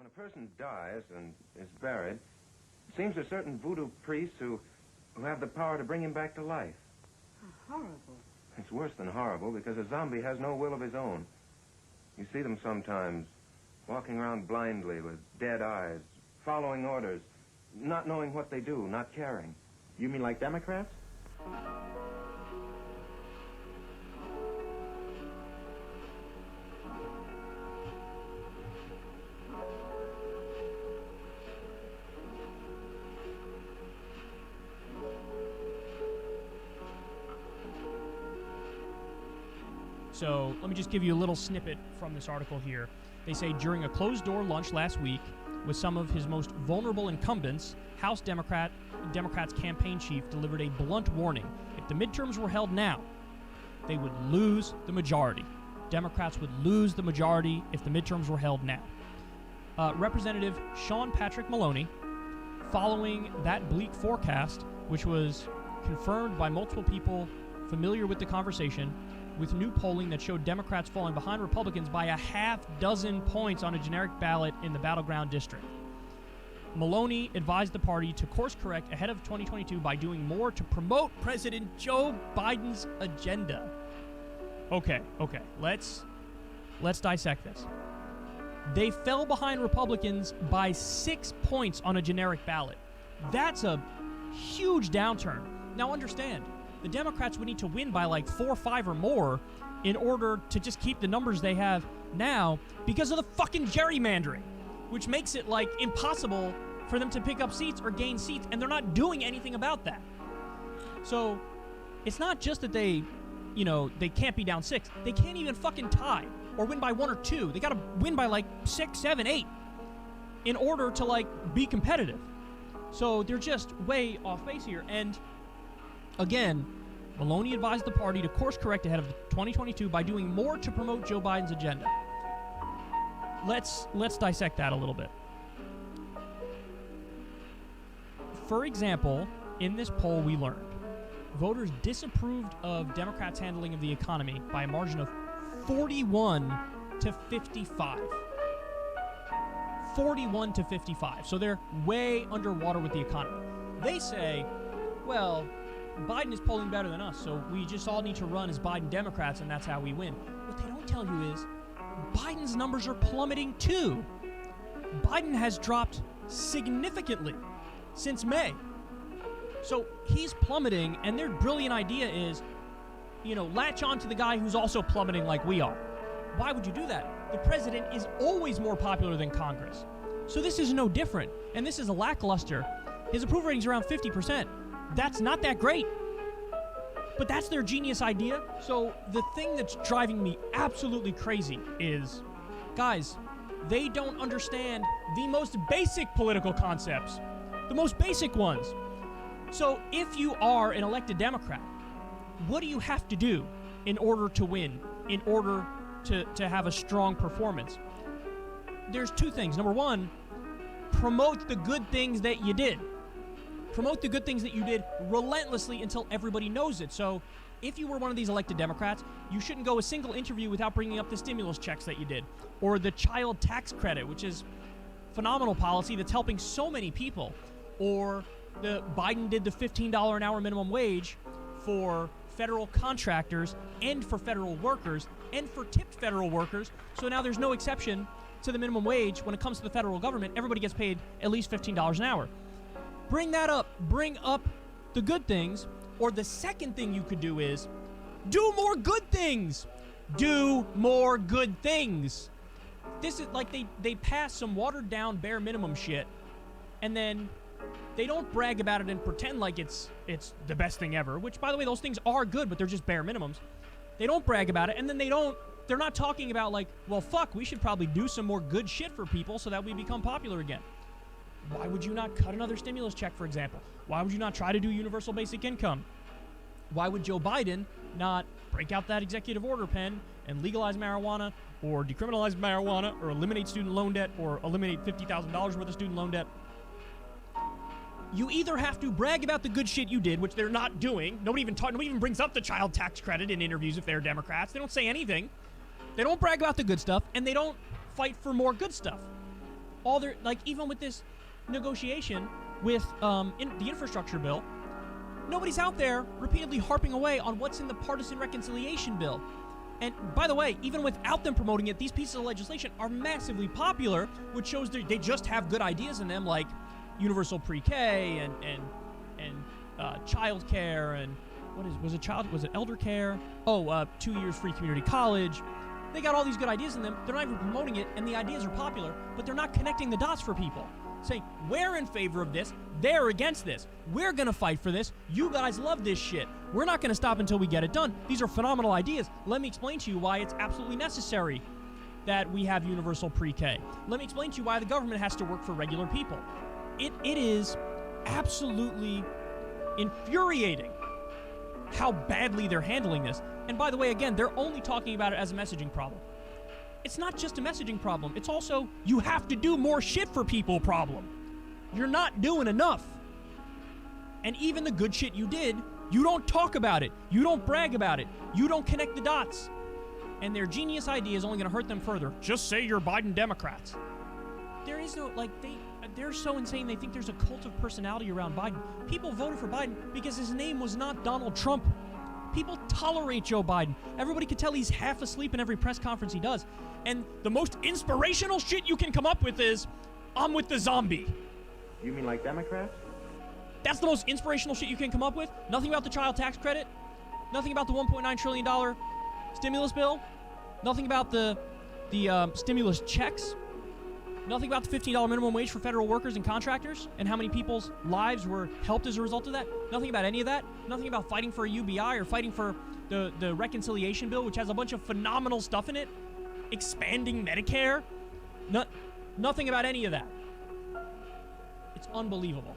a person dies and is buried, it seems there's certain voodoo priests who have the power to bring him back to life. How horrible. It's worse than horrible because a zombie has no will of his own. You see them sometimes walking around blindly with dead eyes, following orders, not knowing what they do, not caring. You mean like Democrats? So let me just give you a little snippet from this article here. They say during a closed-door lunch last week with some of his most vulnerable incumbents, House Democrats' campaign chief delivered a blunt warning. If the midterms were held now, they would lose the majority. Democrats would lose the majority if the midterms were held now. Representative Sean Patrick Maloney, following that bleak forecast, which was confirmed by multiple people familiar with the conversation, with new polling that showed Democrats falling behind Republicans by a half dozen points on a generic ballot in the battleground district. Maloney advised the party to course correct ahead of 2022 by doing more to promote President Joe Biden's agenda. Okay, let's dissect this. They fell behind Republicans by 6 points on a generic ballot. That's a huge downturn. Now understand, the Democrats would need to win by like 4 or 5 or more in order to just keep the numbers they have now because of the fucking gerrymandering, which makes it like impossible for them to pick up seats or gain seats, and they're not doing anything about that. So it's not just that they can't be down 6. They can't even fucking tie or win by 1 or 2. They got to win by like 6, 7, 8 in order to like be competitive. So they're just way off base here. And again, Maloney advised the party to course correct ahead of 2022 by doing more to promote Joe Biden's agenda. Let's dissect that a little bit. For example, in this poll we learned voters disapproved of Democrats' handling of the economy by a margin of 41 to 55. 41 to 55. So they're way underwater with the economy. They say, well, Biden is polling better than us, so we just all need to run as Biden Democrats, and that's how we win. What they don't tell you is Biden's numbers are plummeting too. Biden has dropped significantly since May. So he's plummeting, and their brilliant idea is, latch on to the guy who's also plummeting like we are. Why would you do that? The president is always more popular than Congress. So this is no different, and this is a lackluster. His approval rating's around 50%. That's not that great. But that's their genius idea. So the thing that's driving me absolutely crazy is, guys, they don't understand the most basic political concepts. The most basic ones. So if you are an elected Democrat, what do you have to do in order to win, in order to have a strong performance? There's 2 things. Number 1, promote the good things that you did. Promote the good things that you did relentlessly until everybody knows it. So if you were one of these elected Democrats, you shouldn't go a single interview without bringing up the stimulus checks that you did, or the child tax credit, which is phenomenal policy that's helping so many people, or the Biden did the $15 an hour minimum wage for federal contractors and for federal workers and for tipped federal workers. So now there's no exception to the minimum wage when it comes to the federal government. Everybody gets paid at least $15 an hour. Bring that up. Bring up the good things. Or the second thing you could do is do more good things. Do more good things. This is like they pass some watered down bare minimum shit, and then they don't brag about it and pretend like it's the best thing ever, which, by the way, those things are good, but they're just bare minimums. They don't brag about it, and then they're not talking about like, well, fuck, we should probably do some more good shit for people so that we become popular again. Why would you not cut another stimulus check, for example? Why would you not try to do universal basic income? Why would Joe Biden not break out that executive order pen and legalize marijuana, or decriminalize marijuana, or eliminate student loan debt, or eliminate $50,000 worth of student loan debt? You either have to brag about the good shit you did, which they're not doing. Nobody even brings up the child tax credit in interviews if they're Democrats. They don't say anything. They don't brag about the good stuff, and they don't fight for more good stuff. all their, like, even with this negotiation with in the infrastructure bill, nobody's out there repeatedly harping away on what's in the partisan reconciliation bill. And by the way, even without them promoting it, these pieces of legislation are massively popular, which shows they just have good ideas in them, like universal pre-K and child care, and was it elder care? 2 years free community college. They got all these good ideas in them. They're not even promoting it, and the ideas are popular, but they're not connecting the dots for people. Saying, we're in favor of this, they're against this. We're going to fight for this. You guys love this shit. We're not going to stop until we get it done. These are phenomenal ideas. Let me explain to you why it's absolutely necessary that we have universal pre-K. Let me explain to you why the government has to work for regular people. It is absolutely infuriating how badly they're handling this. And by the way, again, they're only talking about it as a messaging problem. It's not just a messaging problem. It's also, you have to do more shit for people problem. You're not doing enough. And even the good shit you did, you don't talk about it. You don't brag about it. You don't connect the dots. And their genius idea is only going to hurt them further. Just say you're Biden Democrats. There is no, like, they're so insane. They think there's a cult of personality around Biden. People voted for Biden because his name was not Donald Trump. People tolerate Joe Biden. Everybody can tell he's half asleep in every press conference he does. And the most inspirational shit you can come up with is, I'm with the zombie. You mean like Democrats? That's the most inspirational shit you can come up with? Nothing about the child tax credit? Nothing about the $1.9 trillion stimulus bill? Nothing about the stimulus checks? Nothing about the $15 minimum wage for federal workers and contractors and how many people's lives were helped as a result of that? Nothing about any of that? Nothing about fighting for a UBI or fighting for the reconciliation bill, which has a bunch of phenomenal stuff in it? Expanding Medicare? Nothing about any of that. It's unbelievable.